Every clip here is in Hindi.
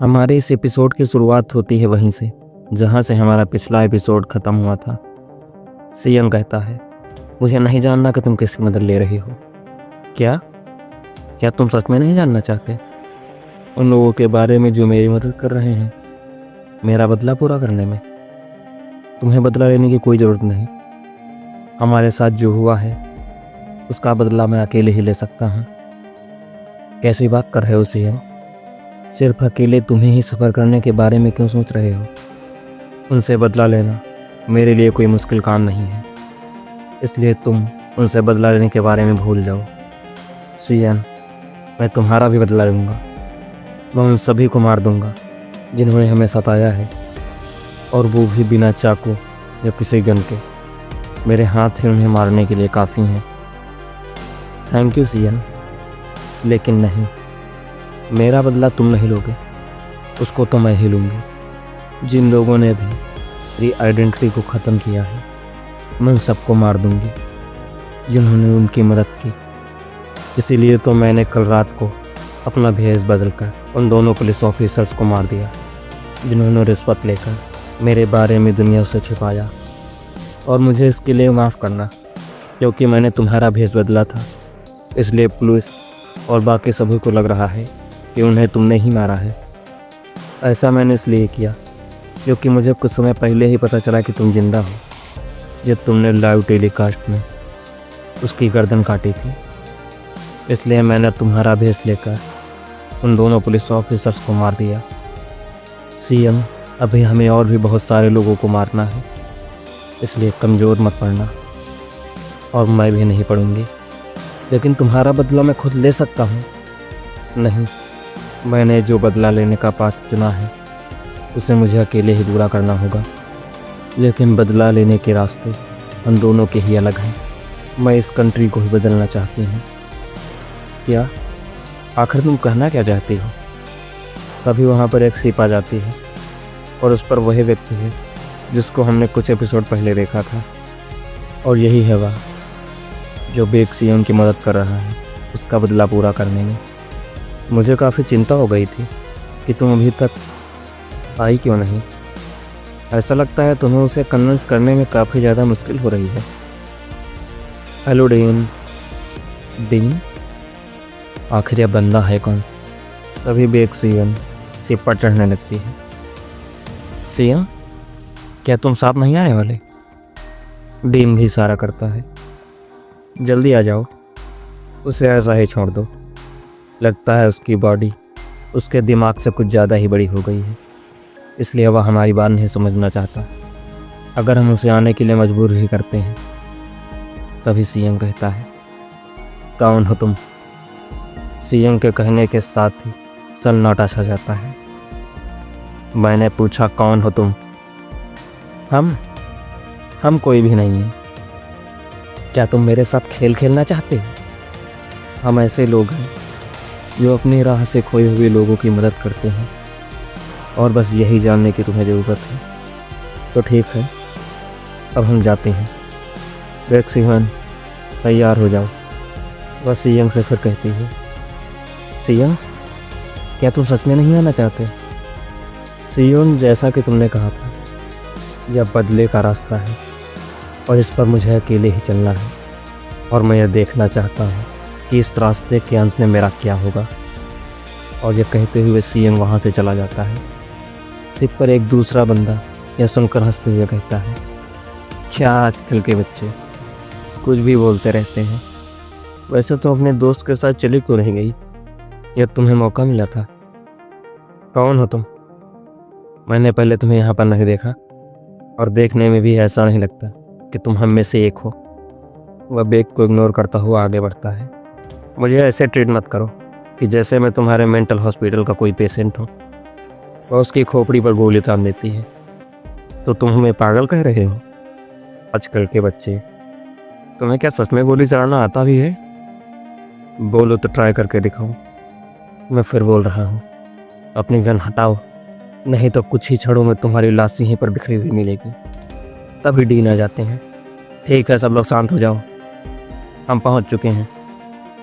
हमारे इस एपिसोड की शुरुआत होती है वहीं से जहाँ से हमारा पिछला एपिसोड ख़त्म हुआ था। सीएम कहता है, मुझे नहीं जानना कि तुम किसकी मदद ले रही हो। क्या क्या तुम सच में नहीं जानना चाहते उन लोगों के बारे में जो मेरी मदद कर रहे हैं मेरा बदला पूरा करने में? तुम्हें बदला लेने की कोई ज़रूरत नहीं। हमारे साथ जो हुआ है उसका बदला मैं अकेले ही ले सकता हूँ। कैसी बात कर रहे हो सीएम? सिर्फ अकेले तुम्हें ही सफ़र करने के बारे में क्यों सोच रहे हो? उनसे बदला लेना मेरे लिए कोई मुश्किल काम नहीं है, इसलिए तुम उनसे बदला लेने के बारे में भूल जाओ। सीएम, मैं तुम्हारा भी बदला लूँगा। मैं उन सभी को मार दूँगा जिन्होंने हमें सताया है, और वो भी बिना चाकू या किसी गन के। मेरे हाथ ही उन्हें मारने के लिए काफ़ी हैं। थैंक यू सीएम, लेकिन नहीं, मेरा बदला तुम नहीं लोगे, उसको तो मैं ही लूँगी। जिन लोगों ने भी मेरी आइडेंटिटी को ख़त्म किया है मैं उन सबको मार दूँगी जिन्होंने उनकी मदद की। इसीलिए तो मैंने कल रात को अपना भेष बदलकर उन दोनों पुलिस ऑफिसर्स को मार दिया जिन्होंने रिश्वत लेकर मेरे बारे में दुनिया से छिपाया। और मुझे इसके लिए माफ़ करना, क्योंकि मैंने तुम्हारा भेष बदला था, इसलिए पुलिस और बाकी सभी को लग रहा है कि उन्हें तुमने ही मारा है। ऐसा मैंने इसलिए किया क्योंकि मुझे कुछ समय पहले ही पता चला कि तुम जिंदा हो, जब तुमने लाइव टेलीकास्ट में उसकी गर्दन काटी थी। इसलिए मैंने तुम्हारा भेष लेकर उन दोनों पुलिस ऑफिसर्स को मार दिया। सीएम, अभी हमें और भी बहुत सारे लोगों को मारना है, इसलिए कमज़ोर मत पड़ना, और मैं भी नहीं पड़ूंगी। लेकिन तुम्हारा बदला मैं खुद ले सकता हूँ। नहीं, मैंने जो बदला लेने का पाथ चुना है उसे मुझे अकेले ही पूरा करना होगा। लेकिन बदला लेने के रास्ते हम दोनों के ही अलग हैं। मैं इस कंट्री को ही बदलना चाहती हूँ। क्या आखिर तुम कहना क्या चाहती हो? तभी वहाँ पर एक शिप आ जाती है और उस पर वही व्यक्ति है जिसको हमने कुछ एपिसोड पहले देखा था, और यही है वह जो बेक सीएम की मदद कर रहा है उसका बदला पूरा करने में। मुझे काफ़ी चिंता हो गई थी कि तुम अभी तक आई क्यों नहीं। ऐसा लगता है तुम्हें उसे कन्विंस करने में काफ़ी ज़्यादा मुश्किल हो रही है। Hello dean. डीन? आखिर यह बंदा है कौन? तभी बेक सीएम शिप पर चढ़ने लगती है। सीएम, क्या तुम साथ नहीं आने वाले? डीन भी इशारा करता है। जल्दी आ जाओ, उसे ऐसा ही छोड़ दो। लगता है उसकी बॉडी उसके दिमाग से कुछ ज़्यादा ही बड़ी हो गई है, इसलिए वह हमारी बात नहीं समझना चाहता। अगर हम उसे आने के लिए मजबूर ही करते हैं। तभी सीएम कहता है, कौन हो तुम? सीएम के कहने के साथ ही सन्नाटा छा जाता है। मैंने पूछा, कौन हो तुम? हम कोई भी नहीं है। क्या तुम मेरे साथ खेल खेलना चाहते हो? हम ऐसे लोग हैं जो अपनी राह से खोए हुए लोगों की मदद करते हैं, और बस यही जानने की तुम्हें ज़रूरत है। तो ठीक है, अब हम जाते हैं। बेक सीएम, तैयार हो जाओ। वह सीएम से फिर कहती है, सीएम, क्या तुम सच में नहीं आना चाहते? सीएम, जैसा कि तुमने कहा था, यह बदले का रास्ता है और इस पर मुझे अकेले ही चलना है, और मैं यह देखना चाहता हूँ कि इस रास्ते के अंत में मेरा क्या होगा। और यह कहते हुए सीएम वहाँ से चला जाता है। शिप पर एक दूसरा बंदा यह सुनकर हंसते हुए कहता है, क्या आजकल के बच्चे कुछ भी बोलते रहते हैं। वैसे तो अपने दोस्त के साथ चली क्यों नहीं गई? यह तुम्हें मौका मिला था। कौन हो तुम? मैंने पहले तुम्हें यहाँ पर नहीं देखा, और देखने में भी ऐसा नहीं लगता कि तुम हम में से एक हो। वह बेक को इग्नोर करता हुआ आगे बढ़ता है। मुझे ऐसे ट्रीट मत करो कि जैसे मैं तुम्हारे मेंटल हॉस्पिटल का कोई पेशेंट हूँ। वह उसकी खोपड़ी पर गोली तान देती है। तो तुम हमें पागल कह रहे हो? आजकल के बच्चे, तुम्हें क्या सच में गोली चलाना आता भी है? बोलो तो ट्राई करके दिखाओ। मैं फिर बोल रहा हूँ, अपनी गन हटाओ, नहीं तो कुछ ही क्षणों में तुम्हारी लाश यहीं पर बिखरी हुई मिलेगी। तभी डीन आ जाते हैं। ठीक है, सब लोग शांत हो जाओ, हम पहुँच चुके हैं।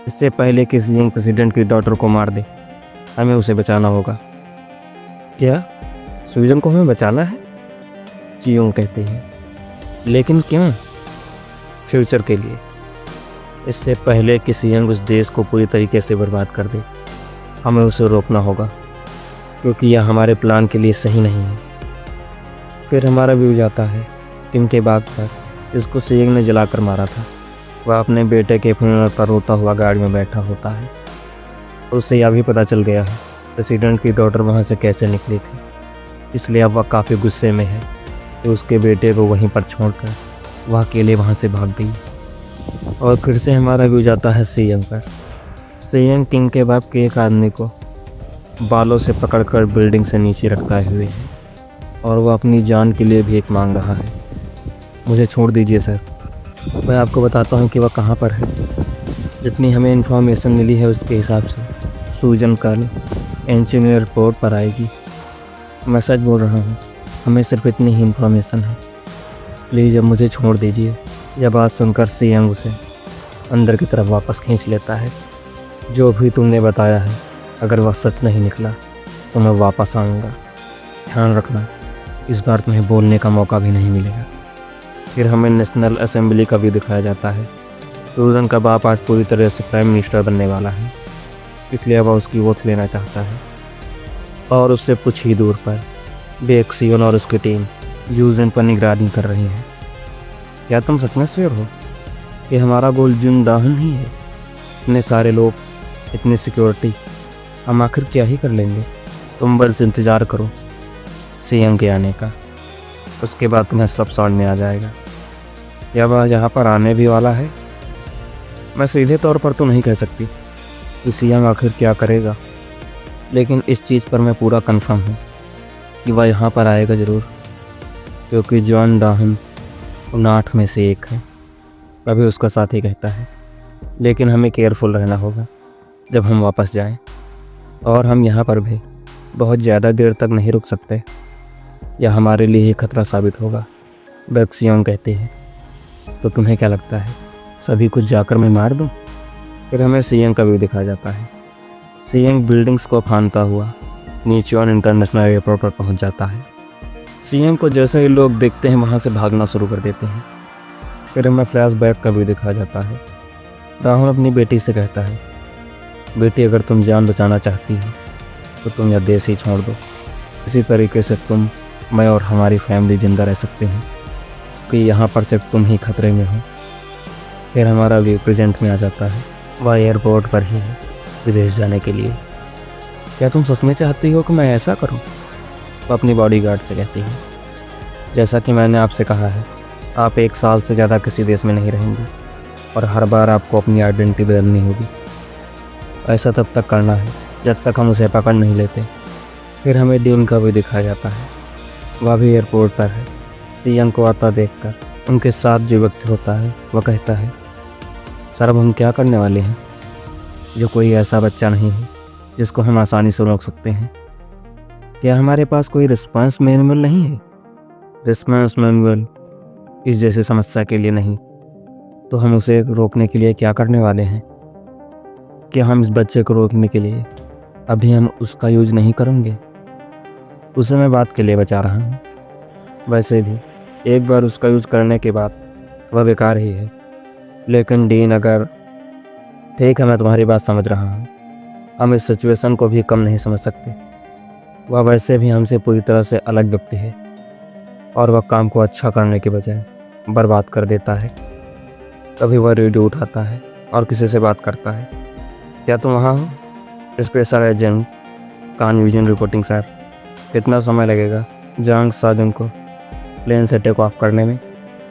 इससे पहले कि यंग प्रेसिडेंट की डॉटर को मार दे, हमें उसे बचाना होगा। क्या सूजन को हमें बचाना है? सियोंग कहते हैं। लेकिन क्यों? फ्यूचर के लिए। इससे पहले कि सियोंग उस देश को पूरी तरीके से बर्बाद कर दे, हमें उसे रोकना होगा, क्योंकि यह हमारे प्लान के लिए सही नहीं है। फिर हमारा व्यू जाता है किम के बाग पर, जिसको सियोंग ने जलाकर मारा था। वह अपने बेटे के फ्यूनरल पर रोता हुआ गाड़ी में बैठा होता है। उसे यह भी पता चल गया है प्रेसिडेंट की डॉटर वहाँ से कैसे निकली थी, इसलिए अब वह काफ़ी गुस्से में है कि उसके बेटे को वहीं पर छोड़कर वह अकेले वहाँ से भाग गई। और फिर से हमारा व्यू जाता है सियोंग पर। सियोंग किंग के बाप के एक आदमी को बालों से पकड़कर बिल्डिंग से नीचे रखता हुए है और वह अपनी जान के लिए भीख मांग रहा है। मुझे छोड़ दीजिए सर, मैं आपको बताता हूँ कि वह कहाँ पर है। जितनी हमें इन्फॉर्मेशन मिली है उसके हिसाब से सूजन कल एंजिनियर एयरपोर्ट पर आएगी। मैं सच बोल रहा हूँ, हमें सिर्फ इतनी ही इन्फॉर्मेशन है। प्लीज़ अब मुझे छोड़ दीजिए। यह बात सुनकर सियोंग उसे अंदर की तरफ वापस खींच लेता है। जो भी तुमने बताया है, अगर वह सच नहीं निकला तो मैं वापस आऊँगा। ध्यान रखना, इस बार तुम्हें बोलने का मौका भी नहीं मिलेगा। फिर हमें नेशनल असेंबली का भी दिखाया जाता है। सूजन का बाप आज पूरी तरह से प्राइम मिनिस्टर बनने वाला है, इसलिए वह उसकी वोट लेना चाहता है। और उससे कुछ ही दूर पर बेक सियोन और उसकी टीम यूजन पर निगरानी कर रही है। क्या तुम सच में श्योर हो कि हमारा गोल जुन दाहन ही है? इतने सारे लोग, इतनी सिक्योरिटी, हम आखिर क्या ही कर लेंगे। तुम बस इंतज़ार करो सियोंग के आने का, उसके बाद तुम्हें सब समझ में आ जाएगा। या वह यहाँ पर आने भी वाला है? मैं सीधे तौर पर तो नहीं कह सकती कि सियोंग आखिर क्या करेगा, लेकिन इस चीज़ पर मैं पूरा कंफर्म हूँ कि वह यहाँ पर आएगा ज़रूर, क्योंकि जॉन डाहन उन 8 में से एक है। कभी उसका साथी कहता है। लेकिन हमें केयरफुल रहना होगा जब हम वापस जाएं, और हम यहाँ पर भी बहुत ज़्यादा देर तक नहीं रुक सकते, यह हमारे लिए ही खतरा साबित होगा, बेक सियोंग कहते हैं। तो तुम्हें क्या लगता है, सभी कुछ जाकर मैं मार दूँ? फिर हमें सियोंग का व्यू दिखाया जाता है। सियोंग बिल्डिंग्स को फांदता हुआ नीचेवन इंटरनेशनल एयरपोर्ट पर पहुँच जाता है। सियोंग को जैसे ही लोग देखते हैं वहाँ से भागना शुरू कर देते हैं। फिर हमें फ्लैशबैक का भी दिखाया जाता है। राहुल अपनी बेटी से कहता है, बेटी अगर तुम जान बचाना चाहती हो तो तुम यह देश ही छोड़ दो। इसी तरीके से तुम, मैं और हमारी फैमिली ज़िंदा रह सकते हैं, कि यहाँ पर सिर्फ तुम ही खतरे में हो। फिर हमारा व्यू प्रेजेंट में आ जाता है। वह एयरपोर्ट पर ही है विदेश जाने के लिए। क्या तुम सच में चाहती हो कि मैं ऐसा करूँ? वो अपनी बॉडीगार्ड से कहती है, जैसा कि मैंने आपसे कहा है, आप 1 साल से ज़्यादा किसी देश में नहीं रहेंगी और हर बार आपको अपनी आइडेंटिटी बदलनी होगी। ऐसा तब तक करना है जब तक हम उसे पकड़ नहीं लेते। फिर हमें ड्यून का भी दिखाया जाता है। वह भी एयरपोर्ट पर है। सियोंग को आता देखकर उनके साथ जो व्यक्ति होता है वह कहता है, सर अब हम क्या करने वाले हैं? जो कोई ऐसा बच्चा नहीं है जिसको हम आसानी से रोक सकते हैं। क्या हमारे पास कोई रिस्पांस मैनुअल नहीं है? रिस्पांस मैनुअल इस जैसी समस्या के लिए नहीं, तो हम उसे रोकने के लिए क्या करने वाले हैं? क्या हम इस बच्चे को रोकने के लिए अभी हम उसका यूज नहीं करेंगे? उसे मैं बात के लिए बचा रहा हूँ। वैसे भी एक बार उसका यूज करने के बाद वह बेकार ही है। लेकिन डीन, अगर ठीक है, मैं तुम्हारी बात समझ रहा हूँ, हम इस सिचुएशन को भी कम नहीं समझ सकते। वह वैसे भी हमसे पूरी तरह से अलग व्यक्ति है और वह काम को अच्छा करने के बजाय बर्बाद कर देता है। कभी वह रेडियो उठाता है और किसी से बात करता है। क्या तुम वहाँ हो? स्पेशल एजेंट कान विजन रिपोर्टिंग सर। कितना समय लगेगा जांग साजन को प्लेन से टेक ऑफ करने में?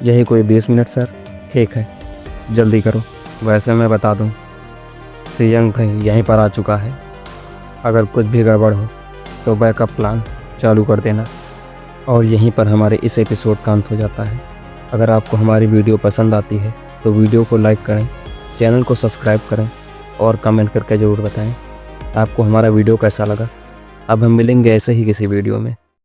यही कोई 20 मिनट सर। ठीक है, जल्दी करो। वैसे मैं बता दूं, सियोंग भाई यहीं पर आ चुका है। अगर कुछ भी गड़बड़ हो तो बैकअप प्लान चालू कर देना। और यहीं पर हमारे इस एपिसोड का अंत हो जाता है। अगर आपको हमारी वीडियो पसंद आती है तो वीडियो को लाइक करें, चैनल को सब्सक्राइब करें और कमेंट करके ज़रूर बताएं आपको हमारा वीडियो कैसा लगा। अब हम मिलेंगे ऐसे ही किसी वीडियो में।